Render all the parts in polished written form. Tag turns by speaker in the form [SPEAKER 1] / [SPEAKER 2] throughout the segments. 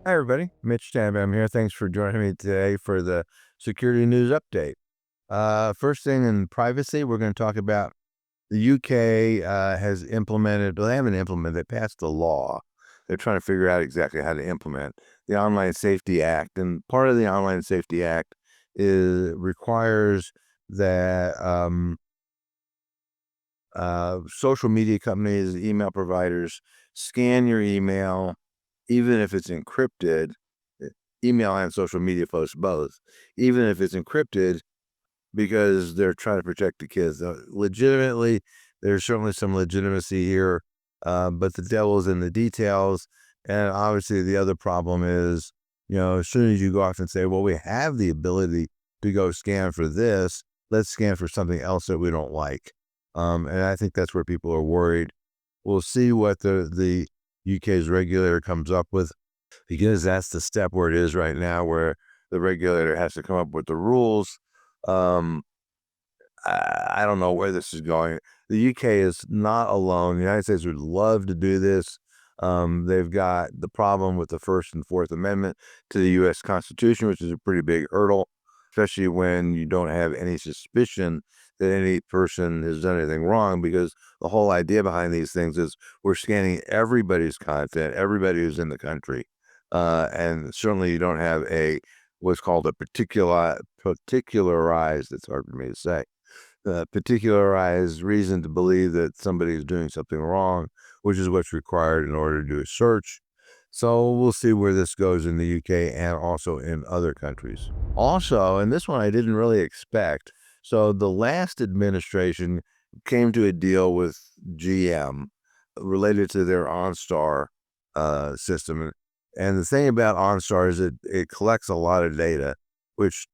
[SPEAKER 1] Hi, everybody. Mitch Stannenbaum here. Thanks for joining me today for the security news update. First thing in privacy, we're going to talk about the UK has implemented, well, they haven't implemented, they passed a law. They're trying to figure out exactly how to implement the Online Safety Act. And part of the Online Safety Act requires that social media companies, email providers scan your email, even if it's encrypted, e- email and social media posts both, even if it's encrypted, because they're trying to protect the kids. Legitimately, there's certainly some legitimacy here, but the devil's in the details. And obviously, the other problem is, as soon as you go off and say, well, we have the ability to go scan for this, let's scan for something else that we don't like. And I think that's where people are worried. We'll see what the UK's regulator comes up with, because that's the step where it is right now, where the regulator has to come up with the rules. Um, I don't know where this is going. The UK is not alone. The United States would love to do this. They've got the problem with the First and Fourth Amendment to the U.S. Constitution, which is a pretty big hurdle, especially when you don't have any suspicion that any person has done anything wrong, because the whole idea behind these things is we're scanning everybody's content, everybody who's in the country. And certainly you don't have what's called a particularized, it's hard for me to say, particularized reason to believe that somebody is doing something wrong, which is what's required in order to do a search. So we'll see where this goes in the UK and also in other countries. Also, and this one I didn't really expect. So the last administration came to a deal with GM related to their OnStar system. And the thing about OnStar is it collects a lot of data, which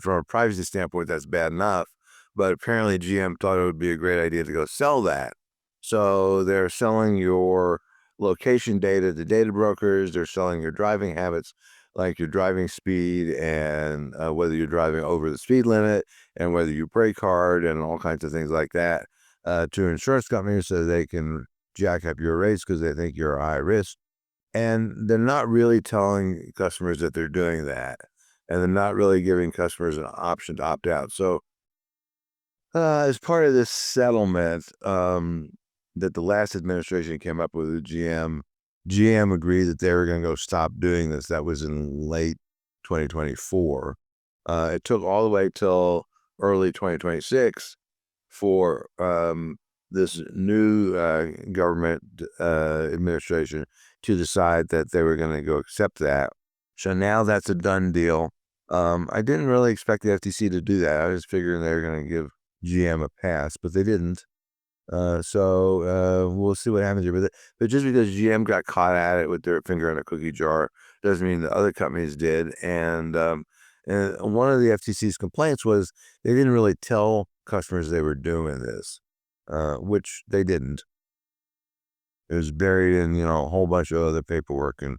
[SPEAKER 1] from a privacy standpoint, that's bad enough. But apparently GM thought it would be a great idea to go sell that. So they're selling your location data to data brokers. They're selling your driving habits, like your driving speed and whether you're driving over the speed limit and whether you brake hard and all kinds of things like that to insurance companies so they can jack up your rates because they think you're a high risk. And they're not really telling customers that they're doing that. And they're not really giving customers an option to opt out. So as part of this settlement that the last administration came up with GM agreed that they were going to go stop doing this. That was in late 2024. It took all the way till early 2026 for this new government administration to decide that they were going to go accept that. So now that's a done deal. I didn't really expect the FTC to do that. I was figuring they were going to give GM a pass, but they didn't. So we'll see what happens here. But just because GM got caught at it with their finger in a cookie jar doesn't mean the other companies did. And one of the FTC's complaints was they didn't really tell customers they were doing this, which they didn't. It was buried in, a whole bunch of other paperwork. And,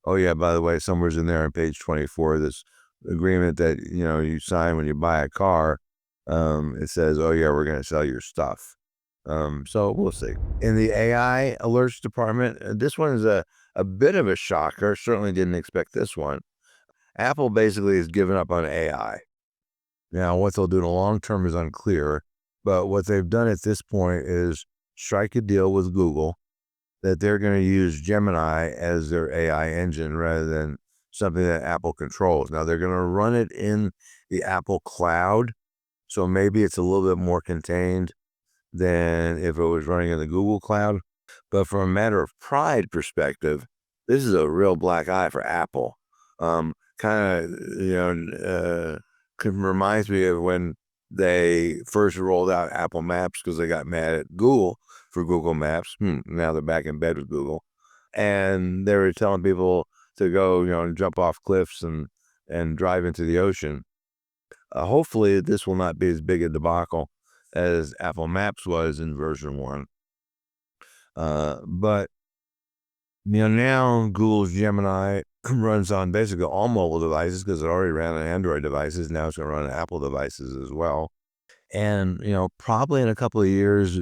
[SPEAKER 1] oh yeah, by the way, somewhere's in there on page 24, this agreement that, you sign when you buy a car. It says, oh yeah, we're going to sell your stuff. So we'll see. In the AI alerts department, this one is a bit of a shocker. Certainly didn't expect this one. Apple basically has given up on AI. Now, what they'll do in the long term is unclear, but what they've done at this point is strike a deal with Google that they're going to use Gemini as their AI engine rather than something that Apple controls. Now, they're going to run it in the Apple cloud, so maybe it's a little bit more contained than if it was running in the Google cloud. But from a matter of pride perspective, this is a real black eye for Apple. Kind of, reminds me of when they first rolled out Apple Maps because they got mad at Google for Google Maps. Now they're back in bed with Google. And they were telling people to go, jump off cliffs and drive into the ocean. Hopefully, this will not be as big a debacle as Apple Maps was in version 1. But now Google's Gemini runs on basically all mobile devices because it already ran on Android devices. Now it's going to run on Apple devices as well. And, probably in a couple of years,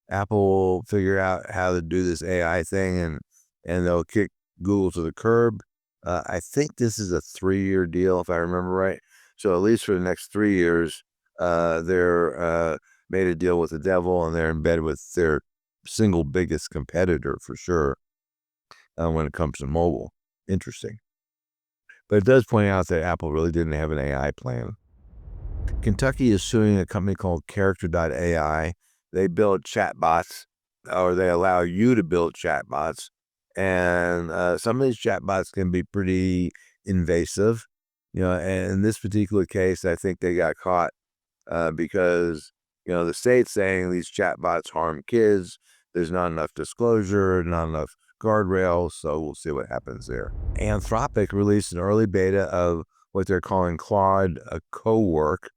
[SPEAKER 1] Apple will figure out how to do this AI thing and they'll kick Google to the curb. I think this is a 3-year deal, if I remember right. So at least for the next 3 years, they're made a deal with the devil, and they're in bed with their single biggest competitor for sure when it comes to mobile. Interesting. But it does point out that Apple really didn't have an AI plan. Kentucky is suing a company called Character.ai. They build chatbots, or they allow you to build chatbots. And some of these chatbots can be pretty invasive. And in this particular case, I think they got caught because, the state's saying these chatbots harm kids. There's not enough disclosure, not enough guardrails. So we'll see what happens there. Anthropic released an early beta of what they're calling Claude Co-work,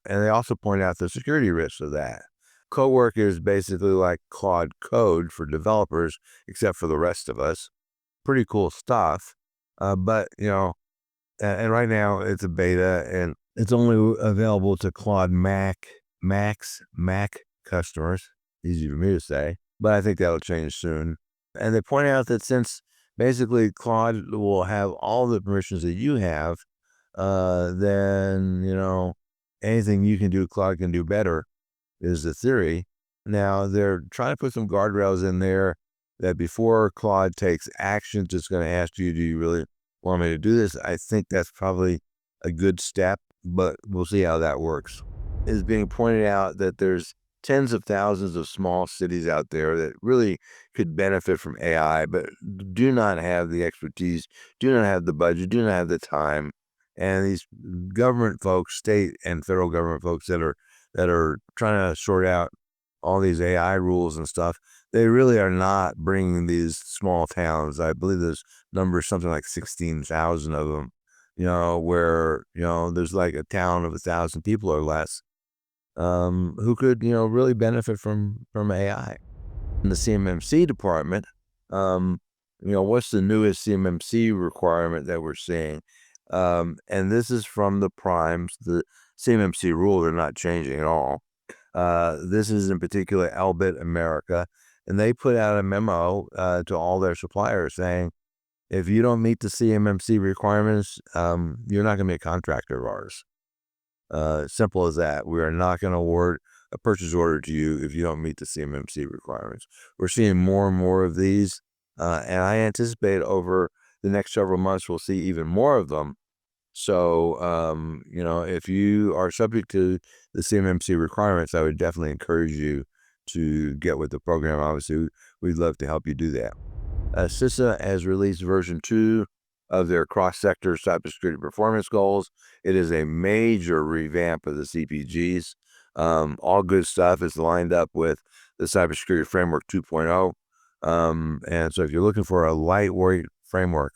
[SPEAKER 1] and they also point out the security risks of that. Co-work is basically like Claude Code for developers, except for the rest of us. Pretty cool stuff. But, and right now it's a beta, and it's only available to Claude Mac customers. Easy for me to say, but I think that'll change soon. And they point out that since basically Claude will have all the permissions that you have, then, anything you can do, Claude can do better, is the theory. Now, they're trying to put some guardrails in there that before Claude takes action, it's going to ask you, do you really want me to do this? I think that's probably a good step, but we'll see how that works. It's being pointed out that there's tens of thousands of small cities out there that really could benefit from AI, but do not have the expertise, do not have the budget, do not have the time. And these government folks, state and federal government folks that are trying to sort out all these AI rules and stuff, they really are not bringing these small towns. I believe there's numbers something like 16,000 of them, where, there's like a town of 1,000 people or less, who could, really benefit from AI. In the CMMC department, what's the newest CMMC requirement that we're seeing? And this is from the primes, the CMMC rule, they're not changing at all. This is in particular Albit America, and they put out a memo to all their suppliers saying, if you don't meet the CMMC requirements, you're not going to be a contractor of ours. Simple as that. We are not going to award a purchase order to you if you don't meet the CMMC requirements. We're seeing more and more of these, and I anticipate over the next several months we'll see even more of them. So, if you are subject to the CMMC requirements, I would definitely encourage you to get with the program. Obviously, we'd love to help you do that. CISA has released version 2 of their cross-sector cybersecurity performance goals. It is a major revamp of the CPGs. All good stuff is lined up with the Cybersecurity Framework 2.0. And so if you're looking for a lightweight framework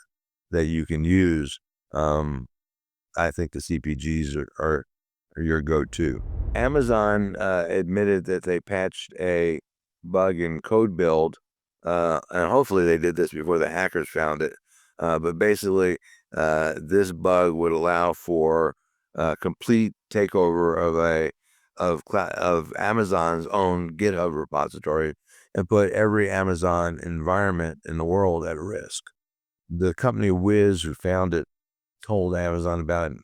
[SPEAKER 1] that you can use, I think the CPGs are your go-to. Amazon admitted that they patched a bug in code build, and hopefully they did this before the hackers found it. But basically, this bug would allow for complete takeover of Amazon's own GitHub repository and put every Amazon environment in the world at risk. The company Wiz, who found it, told Amazon about it in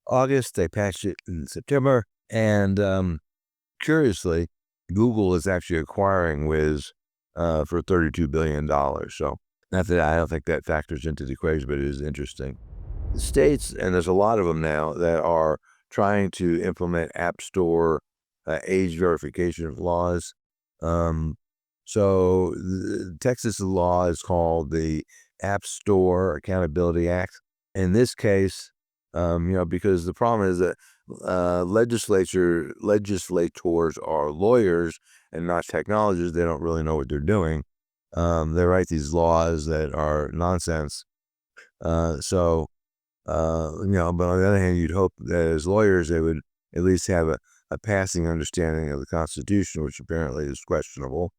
[SPEAKER 1] August. They patched it in September, and curiously, Google is actually acquiring Wiz for $32 billion. So not that I don't think that factors into the equation, but it is interesting. The states, and there's a lot of them now, that are trying to implement App Store age verification laws. So the Texas law is called the App Store Accountability Act. In this case, because the problem is that legislators are lawyers and not technologists. They don't really know what they're doing. They write these laws that are nonsense. But on the other hand, you'd hope that as lawyers, they would at least have a passing understanding of the Constitution, which apparently is questionable.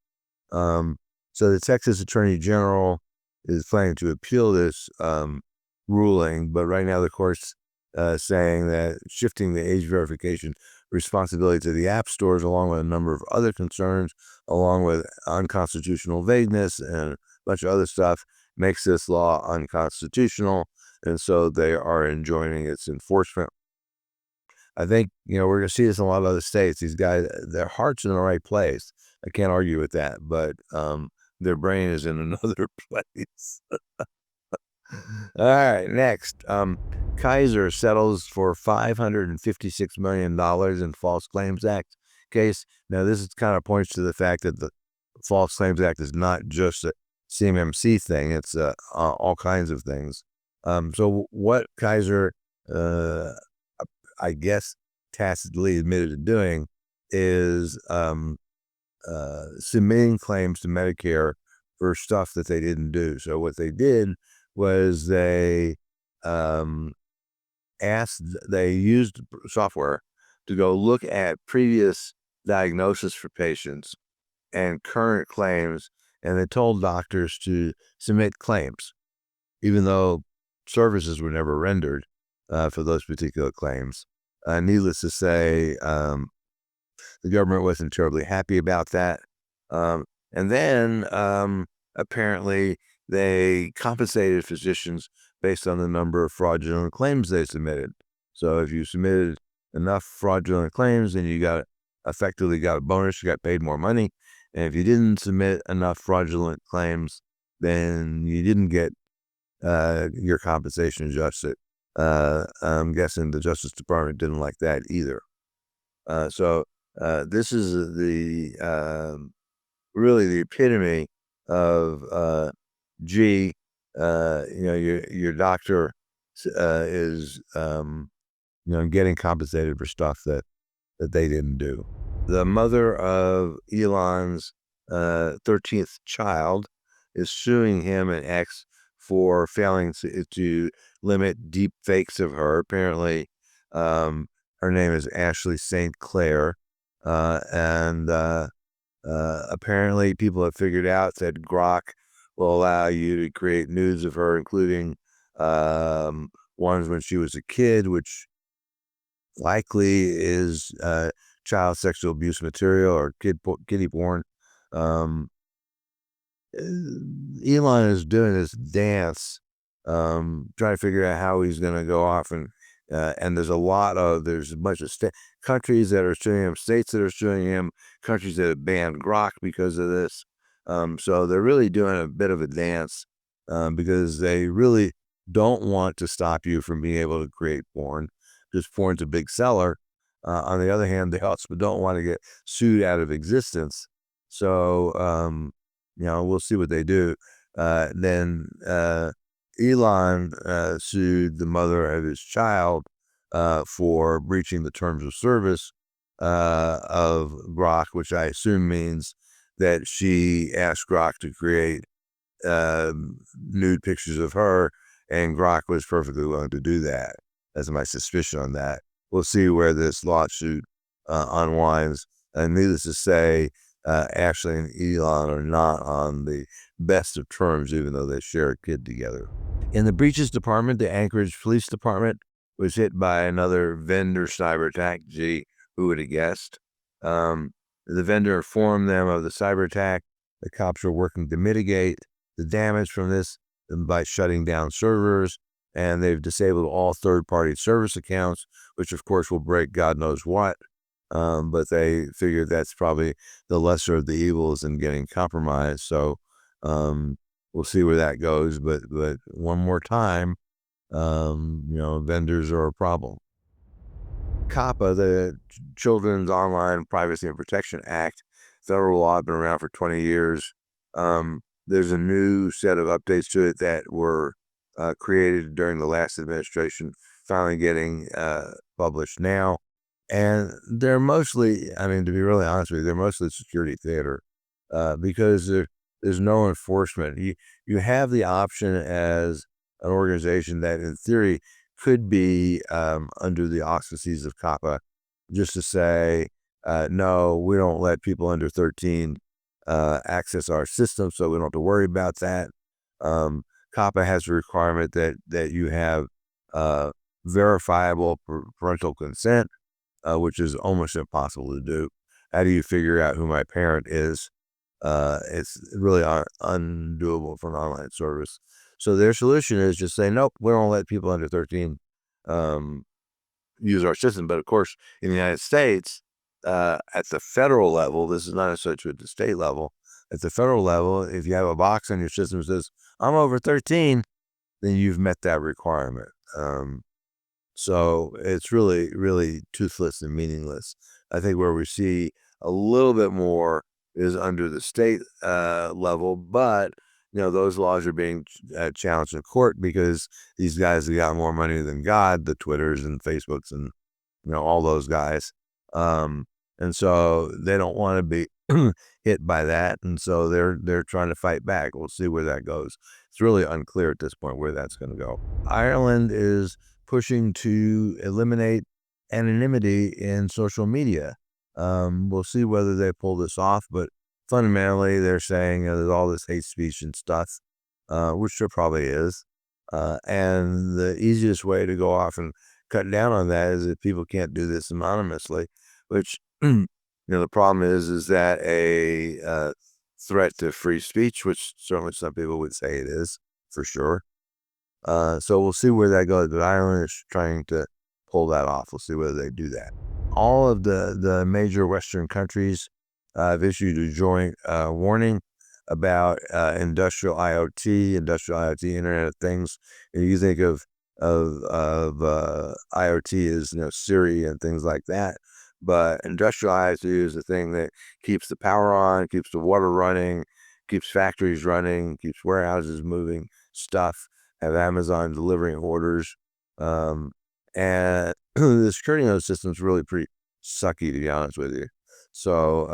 [SPEAKER 1] So the Texas Attorney General is planning to appeal this ruling, but right now the court's saying that shifting the age verification responsibility to the app stores, along with a number of other concerns, along with unconstitutional vagueness and a bunch of other stuff, makes this law unconstitutional. and so they are enjoining its enforcement. I think, we're going to see this in a lot of other states. These guys, their heart's in the right place. I can't argue with that, but their brain is in another place. All right, next. Kaiser settles for $556 million in False Claims Act case. Now, this is kind of points to the fact that the False Claims Act is not just a CMMC thing, it's all kinds of things. So, what Kaiser, I guess, tacitly admitted to doing is submitting claims to Medicare for stuff that they didn't do. So what they did was they used software to go look at previous diagnosis for patients and current claims, and they told doctors to submit claims, even though services were never rendered for those particular claims. Needless to say, the government wasn't terribly happy about that. And then apparently they compensated physicians based on the number of fraudulent claims they submitted. So if you submitted enough fraudulent claims, then you effectively got a bonus, you got paid more money. And if you didn't submit enough fraudulent claims, then you didn't get your compensation adjusted. I'm guessing the Justice Department didn't like that either. So this is really the epitome of your doctor is getting compensated for stuff that they didn't do. The mother of Elon's 13th child is suing him and ex for failing to limit deep fakes of her. Apparently, her name is Ashley St. Clair, and apparently people have figured out that Grok will allow you to create nudes of her, including ones when she was a kid, which likely is child sexual abuse material or kiddie porn. Elon is doing this dance, trying to figure out how he's going to go off, and there's a bunch of countries that are suing him, states that are suing him, countries that have banned Grok because of this. So they're really doing a bit of a dance because they really don't want to stop you from being able to create porn, because porn's a big seller. On the other hand, they also don't want to get sued out of existence. So, we'll see what they do. Then Elon sued the mother of his child for breaching the terms of service of Grok, which I assume means that she asked Grok to create nude pictures of her, and Grok was perfectly willing to do that. That's my suspicion on that. We'll see where this lawsuit unwinds. And needless to say, Ashley and Elon are not on the best of terms, even though they share a kid together. In the breaches department, the Anchorage Police Department was hit by another vendor cyber attack. Gee, who would have guessed? The vendor informed them of the cyber attack. The cops are working to mitigate the damage from this by shutting down servers, and they've disabled all third-party service accounts, which of course will break God knows what. But they figured that's probably the lesser of the evils in getting compromised. So we'll see where that goes. But one more time, vendors are a problem. COPPA, the Children's Online Privacy and Protection Act, federal law, been around for 20 years. There's a new set of updates to it that were created during the last administration, finally getting published now. And they're mostly, to be really honest with you, they're mostly security theater because there's no enforcement. You have the option as an organization that in theory could be under the auspices of COPPA, just to say, no, we don't let people under 13 access our system, so we don't have to worry about that. COPPA has a requirement that you have verifiable parental consent, which is almost impossible to do. How do you figure out who my parent is? It's really undoable for an online service. So their solution is just say, nope, we don't let people under 13 um, use our system. But of course, in the United States, at the federal level, this is not necessarily true at the state level. At the federal level, if you have a box on your system that says, I'm over 13, then you've met that requirement. So it's really, really toothless and meaningless. I think where we see a little bit more is under the state level, but those laws are being challenged in court because these guys have got more money than God, the Twitters and Facebooks and all those guys. And so they don't want to be hit by that, and so they're trying to fight back. We'll see where that goes. It's really unclear at this point where that's going to go. Ireland is pushing to eliminate anonymity in social media. We'll see whether they pull this off, but fundamentally they're saying there's all this hate speech and stuff, which there probably is. And the easiest way to go off and cut down on that is that people can't do this anonymously, which the problem is that a threat to free speech, which certainly some people would say it is for sure. So we'll see where that goes. But Ireland is trying to pull that off. We'll see whether they do that. All of the major Western countries have issued a joint warning about industrial IoT, Internet of Things. And you think of IoT as Siri and things like that, but industrial IoT is the thing that keeps the power on, keeps the water running, keeps factories running, keeps warehouses moving, stuff. Have Amazon delivering orders, and the security of those systems really pretty sucky, to be honest with you. So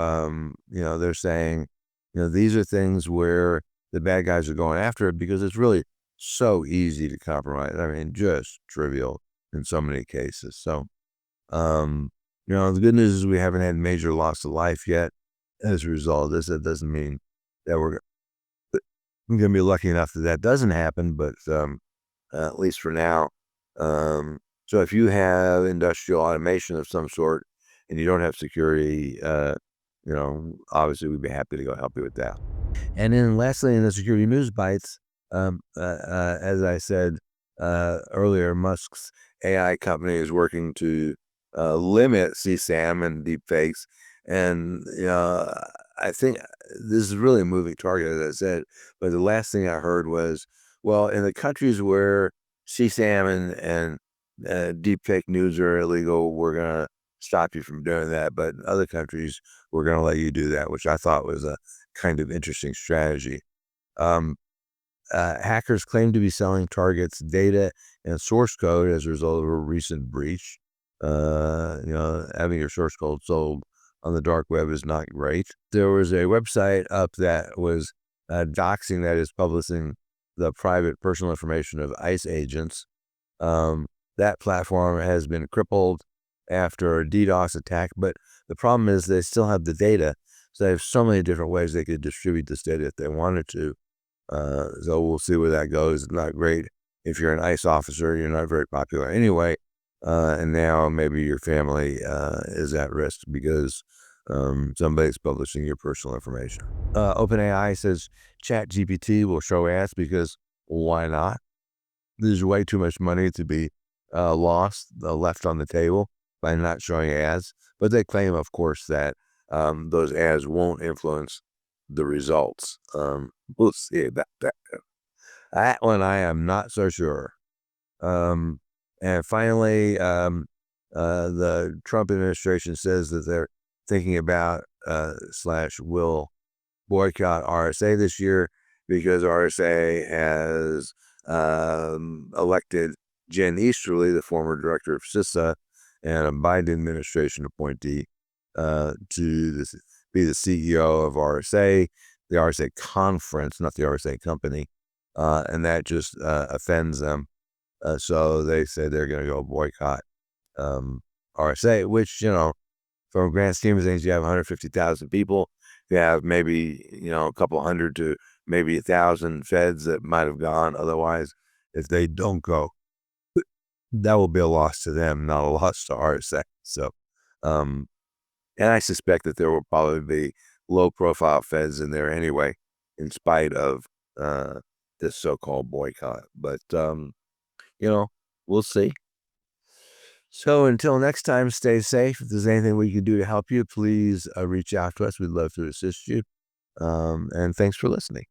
[SPEAKER 1] they're saying these are things where the bad guys are going after it because it's really so easy to compromise. I mean, just trivial in so many cases. So, the good news is we haven't had major loss of life yet as a result of this. That doesn't mean that we're going to be lucky enough that doesn't happen, but at least for now. So if you have industrial automation of some sort and you don't have security, obviously we'd be happy to go help you with that. And then lastly, in the security news bites, as I said earlier, Musk's AI company is working to limit CSAM and deepfakes. And, I think this is really a moving target, as I said. But the last thing I heard was, well, in the countries where CSAM and deepfake news are illegal, we're going to stop you from doing that. But in other countries, we're going to let you do that, which I thought was a kind of interesting strategy. Hackers claim to be selling targets data and source code as a result of a recent breach. Having your source code sold on the dark web is not great. There was a website up that was doxing, that is publishing the private personal information of ICE agents. That platform has been crippled after a DDoS attack, but the problem is they still have the data. So they have so many different ways they could distribute this data if they wanted to. So we'll see where that goes. It's not great if you're an ICE officer, you're not very popular anyway. And now maybe your family is at risk because somebody's publishing your personal information. OpenAI says ChatGPT will show ads because why not? There's way too much money to be left on the table by not showing ads. But they claim, of course, that those ads won't influence the results. We'll see about that. That one I am not so sure. And finally, the Trump administration says that they're thinking about / will boycott RSA this year because RSA has elected Jen Easterly, the former director of CISA and a Biden administration appointee, to be the CEO of RSA, the RSA conference, not the RSA company. And that just offends them. So they say they're going to go boycott RSA, which, from a grand scheme of things, you have 150,000 people. You have maybe, a couple hundred to maybe 1,000 feds that might have gone otherwise. If they don't go, that will be a loss to them, not a loss to RSA. So, and I suspect that there will probably be low-profile feds in there anyway, in spite of this so-called boycott. But, you know, we'll see. So until next time, stay safe. If there's anything we can do to help you, please reach out to us. We'd love to assist you. And thanks for listening.